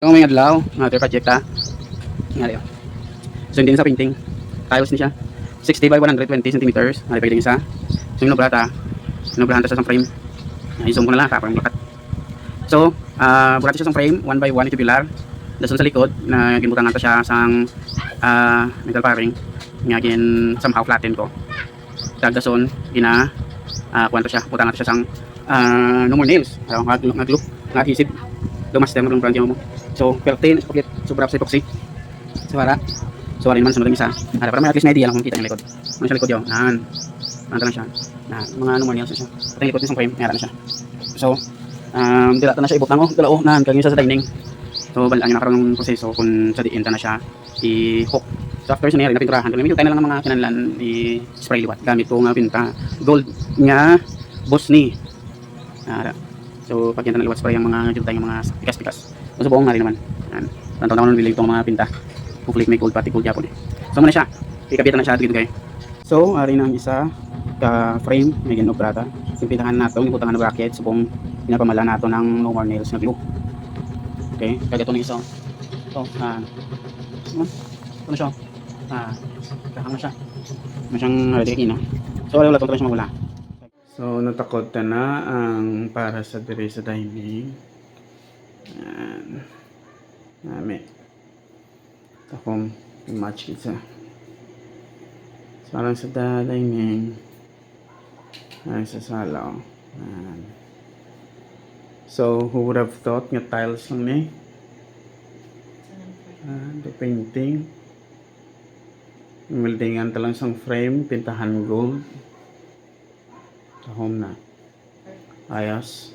Kung may adlaw, mga project ha. Nga yun. So hindi sa painting. Tiles ni siya. 60 by 120 centimeters. Nga pwedeng isa. So yung nobrata. Nobrahan ta sa frame. I-zoom ko na lang parang blakat. So, bulat siya sa frame 1 by 1 tubular. Dason sa likod na gibutangan ta siya sang metal paring. Nga gin somehow flatten ko. Dason gina kuwanto siya. Butangan ta siya sang no more nails. Nag-loop, nag-adhesive. Lumaster mo lang mo. So, 13 spaghetti sobra sa epoxy. Suara. Suara naman sunod ang isa. Para may at least na idea lang kung kita yung likod. Ano siya likod yun? Nan. Nanta lang siya. Na, mga ano mo niya siya. Pati yung likod niya sa frame. Mayara na siya. So, dilata na siya ibot na ko. Dalao. Nan. Kagin siya sa dining. So, balaan yung nakaroon ng proseso kung sa diin ta na siya i-hook. So, after siya nangyari na pinturahan. Kung may tayo na lang ng mga kinanlan i-spray liwat. Gamit ko nga pinta. Gold nga Bosni. So, pag yan na liwat spray yung mga jutay yung mga pikas-pikas. So, buong nga rin naman. Yan. Tantaw naman nabili itong mga pinta. Hopefully may gold pati gold yapon eh. So, muna siya. Ikabitan na siya dito kayo. So, ari na ang isa ka frame. May ginobrata. Simpitahan nato. Nikutangan na bracket. So, kung pinapamala nato ng no more nails na glue. Okay. Kagato ng isa. So, ito na siya. Kakang na siya. Masyang ready kina. So, wala itong siya mawala. So, natakot na ang para sa dire sa dining. Yan. Nami. Takong match kita. So, parang sa dining. Ay, sa sala. Yan. So, who would have thought nga tiles lang ni? The painting. Weldingan talang sang frame. Pintahan gold. Home na. Ayos.